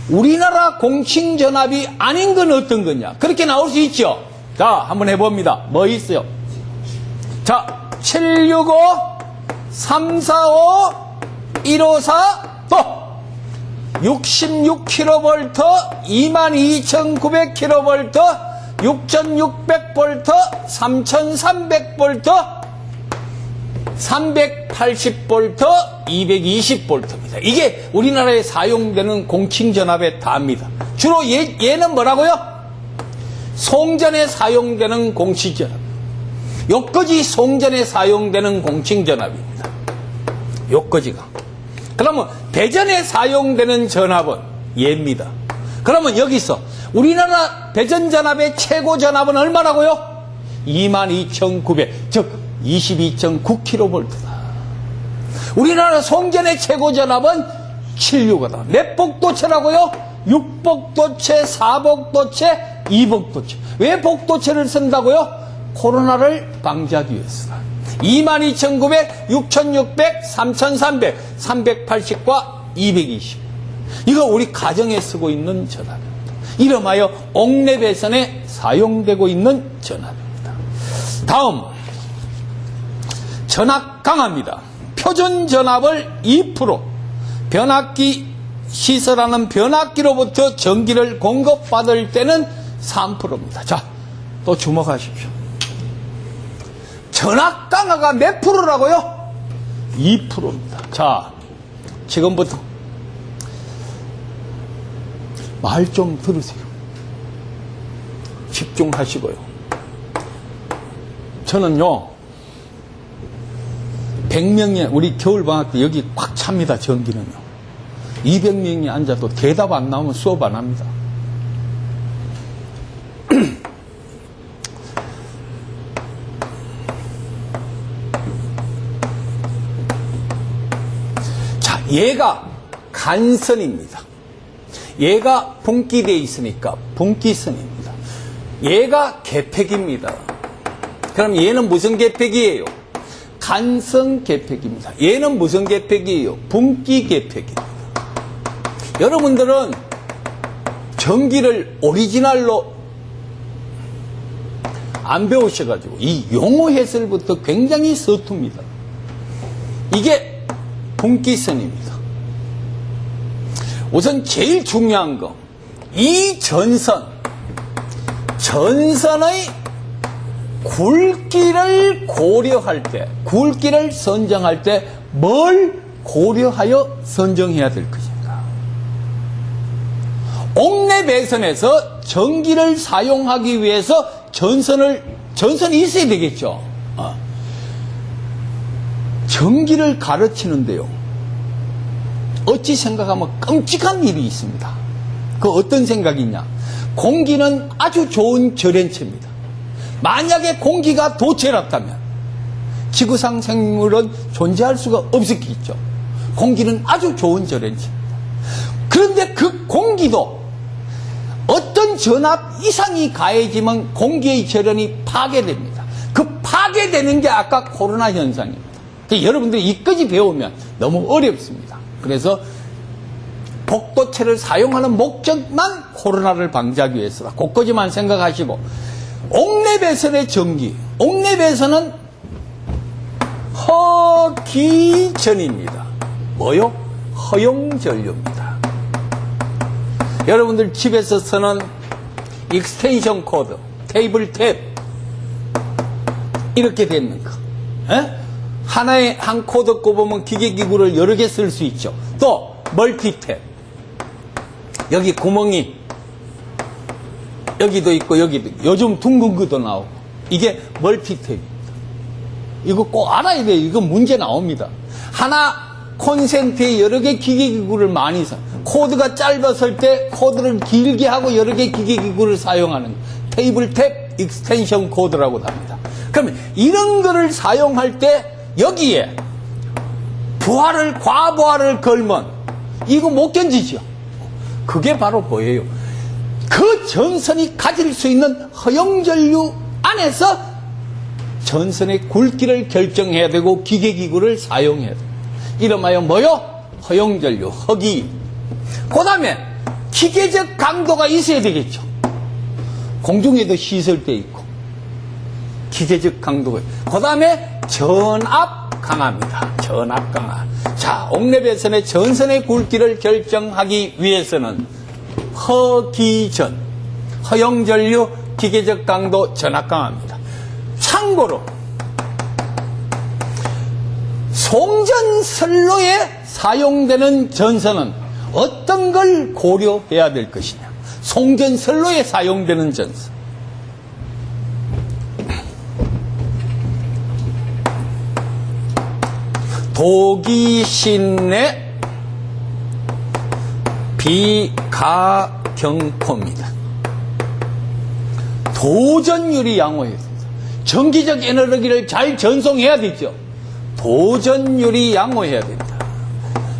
우리나라 공칭전압이 아닌 건 어떤 거냐? 그렇게 나올 수 있죠? 자, 한번 해봅니다. 뭐 있어요? 자, 765, 345, 154, 또 66kV, 22,900kV, 6,600V, 3,300V, 380V, 220V입니다. 이게 우리나라에 사용되는 공칭전압의 답입니다. 주로 얘는 뭐라고요? 송전에 사용되는 공칭전압. 요거지 송전에 사용되는 공칭전압입니다. 요거지가. 그러면 배전에 사용되는 전압은 얘입니다. 그러면 여기서 우리나라 배전전압의 최고 전압은 얼마라고요? 22,900, 즉 22.9kV다. 우리나라 송전의 최고 전압은 765다. 몇 복도체라고요? 6복도체, 4복도체, 2복도체. 왜 복도체를 쓴다고요? 코로나를 방지하기 위해서다. 22,900, 6,600, 3,300, 380과 220. 이거 우리 가정에 쓰고 있는 전압입니다. 이름하여 옥내 사용되고 있는 전압입니다. 다음, 전압 강화입니다. 표준 전압을 2%, 변압기 시설하는 변압기로부터 전기를 공급받을 때는 3%입니다. 자, 또 주목하십시오. 전압 강화가 몇 프로라고요? 2%입니다. 자, 지금부터 말 좀 들으세요. 집중하시고요. 저는요, 100명이 우리 겨울방학 때 여기 꽉 찹니다. 전기는요. 200명이 앉아도 대답 안 나오면 수업 안 합니다. 자, 얘가 간선입니다. 얘가 분기되어 있으니까 분기선입니다. 얘가 개폐기입니다. 그럼 얘는 무슨 개폐기예요? 간선 개폐기입니다. 얘는 무슨 개폐기예요? 분기 개폐기입니다. 여러분들은 전기를 오리지널로 안 배우셔가지고 이 용어 해설부터 굉장히 서툽니다. 이게 분기선입니다. 우선 제일 중요한 거, 이 전선의 굵기를 고려할 때, 굵기를 선정할 때 뭘 고려하여 선정해야 될 것인가? 옥내 배선에서 전기를 사용하기 위해서 전선이 있어야 되겠죠. 전기를 가르치는데요, 어찌 생각하면 끔찍한 일이 있습니다. 그 어떤 생각이냐? 공기는 아주 좋은 절연체입니다. 만약에 공기가 도체였다면 지구상 생물은 존재할 수가 없었겠죠. 공기는 아주 좋은 절연체입니다. 그런데 그 공기도 어떤 전압 이상이 가해지면 공기의 절연이 파괴됩니다. 그 파괴되는 게 아까 코로나 현상입니다. 여러분들이 이까지 배우면 너무 어렵습니다. 그래서 복도체를 사용하는 목적만 코로나를 방지하기 위해서다. 그거지만 생각하시고, 옥내 배선의 전기, 옥내 배선은 허기전입니다. 뭐요? 허용전류입니다. 여러분들 집에서 쓰는 익스텐션 코드, 테이블 탭 이렇게 되는 거, 하나에 한 코드 꼽으면 기계기구를 여러 개 쓸 수 있죠. 또 멀티탭, 여기 구멍이 여기도 있고 여기도 있고, 요즘 둥근 것도 나오고, 이게 멀티탭입니다. 이거 꼭 알아야 돼요. 이거 문제 나옵니다. 하나 콘센트에 여러 개 기계기구를 많이 사. 코드가 짧았을 때 코드를 길게 하고 여러 개 기계기구를 사용하는 테이블 탭 익스텐션 코드라고 합니다. 그러면 이런 거를 사용할 때 여기에 부하를 과부하를 걸면 이거 못 견디죠. 그게 바로 뭐예요? 그 전선이 가질 수 있는 허용전류 안에서 전선의 굵기를 결정해야 되고 기계기구를 사용해야 됩니다. 이름하여 뭐요? 허용전류, 허기. 그 다음에 기계적 강도가 있어야 되겠죠. 공중에도 씻을 때 있고 기계적 강도가. 그 다음에 전압 강화입니다. 전압 강화. 자, 옥내배선의 전선의 굵기를 결정하기 위해서는 허기전, 허용전류, 기계적 강도, 전압 강화입니다. 참고로 송전선로에 사용되는 전선은 어떤 걸 고려해야 될 것이냐. 송전선로에 사용되는 전선. 도기신내 비가경포입니다. 도전율이 양호해야 됩니다. 전기적 에너지를 잘 전송해야 되죠. 도전율이 양호해야 됩니다.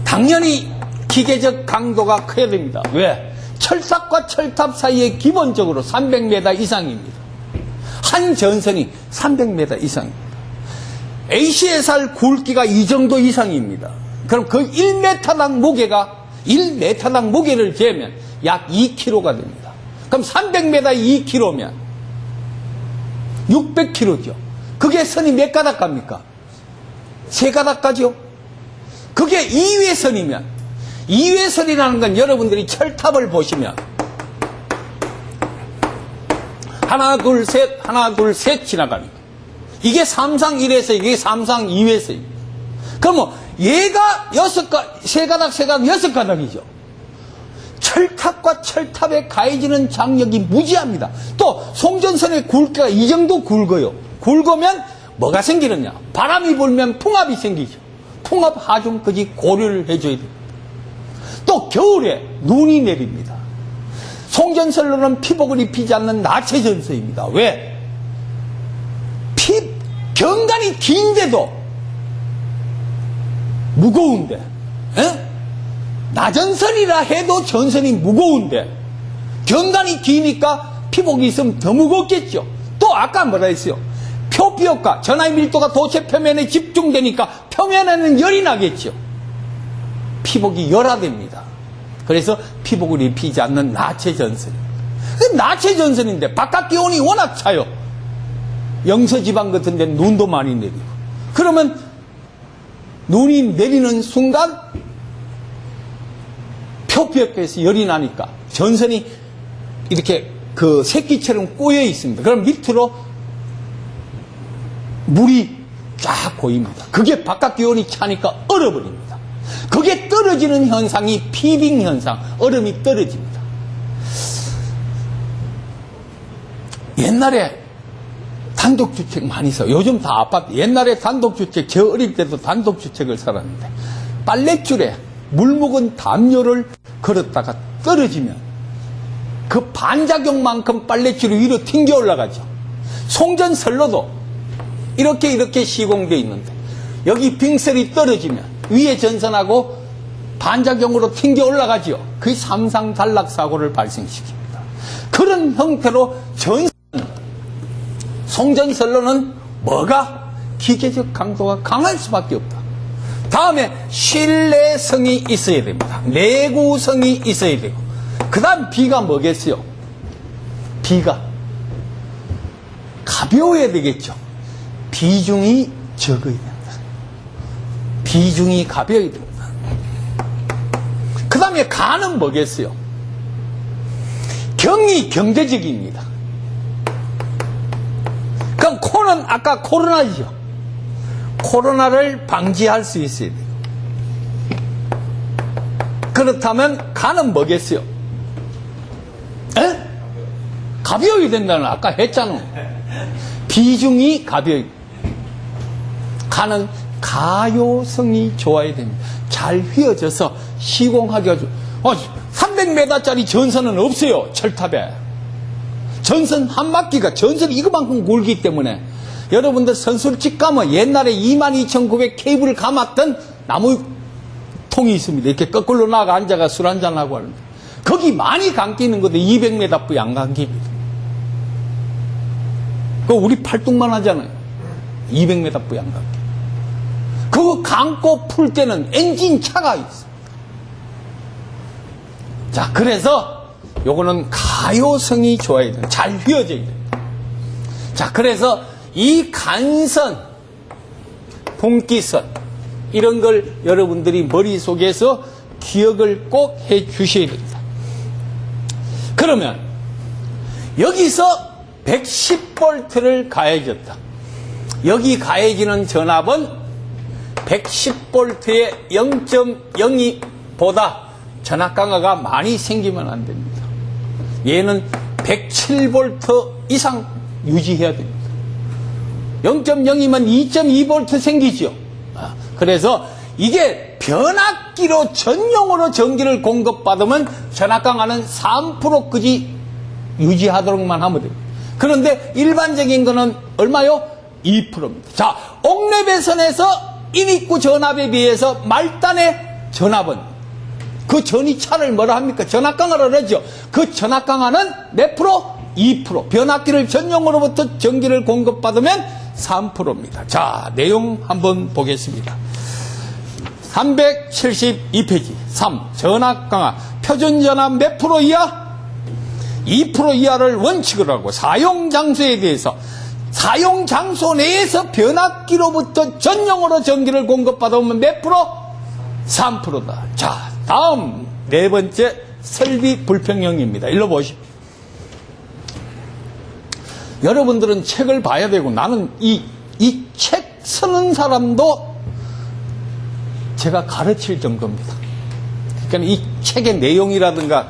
당연히 기계적 강도가 커야 됩니다. 왜? 철탑과 철탑 사이에 기본적으로 300m 이상입니다. 한 전선이 300m 이상입니다. ACSR 굵기가 이 정도 이상입니다. 그럼 그 1m당 무게가 1m당 무게를 재면 약 2kg가 됩니다. 그럼 300m 2kg면 600kg죠. 그게 선이 몇 가닥 갑니까? 3가닥 가죠. 그게 2회선이면 2회선이라는 건 여러분들이 철탑을 보시면 하나 둘 셋 지나갑니다. 이게 3상 1회선, 이게 3상 2회선입니다. 그러면 얘가 3가닥 6가닥이죠. 철탑과 철탑에 가해지는 장력이 무지합니다. 또 송전선의 굵기가 이 정도 굵어요. 굵으면 뭐가 생기느냐? 바람이 불면 풍압이 생기죠. 풍압 하중까지 고려를 해줘야 됩니다. 또 겨울에 눈이 내립니다. 송전선로는 피복을 입히지 않는 나체 전선입니다. 왜? 경간이 긴데도 무거운데, 나전선이라 해도 전선이 무거운데 경간이 기니까 피복이 있으면 더 무겁겠죠. 또 아까 뭐라 했어요? 표피효과, 전하의 밀도가 도체 표면에 집중되니까 표면에는 열이 나겠죠. 피복이 열화됩니다. 그래서 피복을 입히지 않는 나체 전선입니다. 나체 전선인데 바깥 기온이 워낙 차요. 영서지방 같은 데는 눈도 많이 내리고. 그러면 눈이 내리는 순간 표피효과에서 열이 나니까 전선이 이렇게 그 새끼처럼 꼬여 있습니다. 그럼 밑으로 물이 쫙 고입니다. 그게 바깥 기온이 차니까 얼어버립니다. 그게 떨어지는 현상이 피빙 현상, 얼음이 떨어집니다. 옛날에 단독주택 많이 써요. 요즘 다 아파트. 옛날에 단독주택, 저 어릴 때도 단독주택을 살았는데 빨랫줄에 물 묵은 담요를 걸었다가 떨어지면 그 반작용만큼 빨랫줄이 위로 튕겨 올라가죠. 송전선로도 이렇게 시공되어 있는데 여기 빙셀이 떨어지면 위에 전선하고 반작용으로 튕겨 올라가죠. 그게 삼상 단락 사고를 발생시킵니다. 그런 형태로 송전선로는 뭐가? 기계적 강도가 강할 수밖에 없다. 다음에 실내성이 있어야 됩니다. 내구성이 있어야 되고, 그 다음 B가 뭐겠어요? B가 가벼워야 되겠죠. 비중이 적어야 된다. 비중이 가벼워야 된다. 그 다음에 가는 뭐겠어요? 경이 경제적입니다. 그럼 코는 아까 코로나죠. 코로나를 방지할 수 있어야 돼요. 그렇다면 가는 뭐겠어요? 가벼워야 된다는 아까 했잖아. 비중이 가벼워. 가는 가요성이 좋아야 됩니다. 잘 휘어져서 시공하기가 300m짜리 전선은 없어요. 철탑에. 전선 한 바퀴가 전선이 이거만큼 굵기 때문에 여러분들 선술집 가면 옛날에 22,900 케이블을 감았던 나무 통이 있습니다. 이렇게 거꾸로 나가 앉아가 술 한잔하고 하는데 거기 많이 감기는 건데 200m 뿌이 안 감깁니다. 그거 우리 팔뚝만 하잖아요. 200m 뿌이 안 감기. 그거 감고 풀 때는 엔진 차가 있습니다. 자, 그래서 요거는 가요성이 좋아야 돼요. 잘 휘어져야 돼요. 자, 그래서 이 간선, 분기선 이런 걸 여러분들이 머릿속에서 기억을 꼭 해 주셔야 됩니다. 그러면 여기서 110V를 가해졌다. 여기 가해지는 전압은 110V의 0.02보다 전압 강화가 많이 생기면 안 됩니다. 얘는 107V 이상 유지해야 됩니다. 0.0이면 2.2V 생기죠. 그래서 이게 변압기로 전용으로 전기를 공급받으면 전압 강화는 3%까지 유지하도록만 하면 됩니다. 그런데 일반적인 거는 얼마요? 2%입니다. 자, 옥내배선에서 인입구 전압에 비해서 말단의 전압은 그 전이차를 뭐라 합니까? 전압 강화를 하죠. 그 전압 강화는 몇 프로? 2%. 변압기를 전용으로부터 전기를 공급받으면 3%입니다. 자, 내용 한번 보겠습니다. 372페이지 3. 전압 강화. 표준 전압 몇 프로 이하? 2% 이하를 원칙으로 하고 사용 장소에 대해서 사용 장소 내에서 변압기로부터 전용으로 전기를 공급받으면 몇 프로? 3%다. 자, 다음 네 번째 설비 불평형입니다. 일로 보십시오. 여러분들은 책을 봐야 되고 나는 이 책 쓰는 사람도 제가 가르칠 정도입니다. 그러니까 이 책의 내용이라든가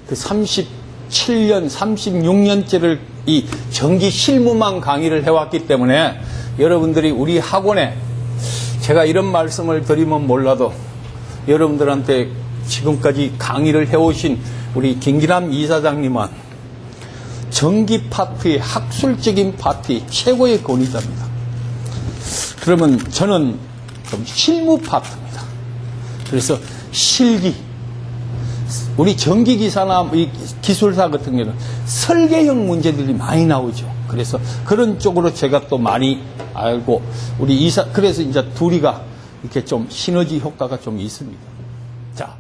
그 37년, 36년째를 이 전기 실무만 강의를 해왔기 때문에 여러분들이 우리 학원에 제가 이런 말씀을 드리면 몰라도 여러분들한테 지금까지 강의를 해오신 우리 김기남 이사장님은 전기 파트의 학술적인 파트의 최고의 권위자입니다. 그러면 저는 좀 실무 파트입니다. 그래서 실기, 우리 전기기사나 기술사 같은 경우는 설계형 문제들이 많이 나오죠. 그래서 그런 쪽으로 제가 또 많이 알고 그래서 이제 둘이가 이렇게 좀 시너지 효과가 좀 있습니다. 자.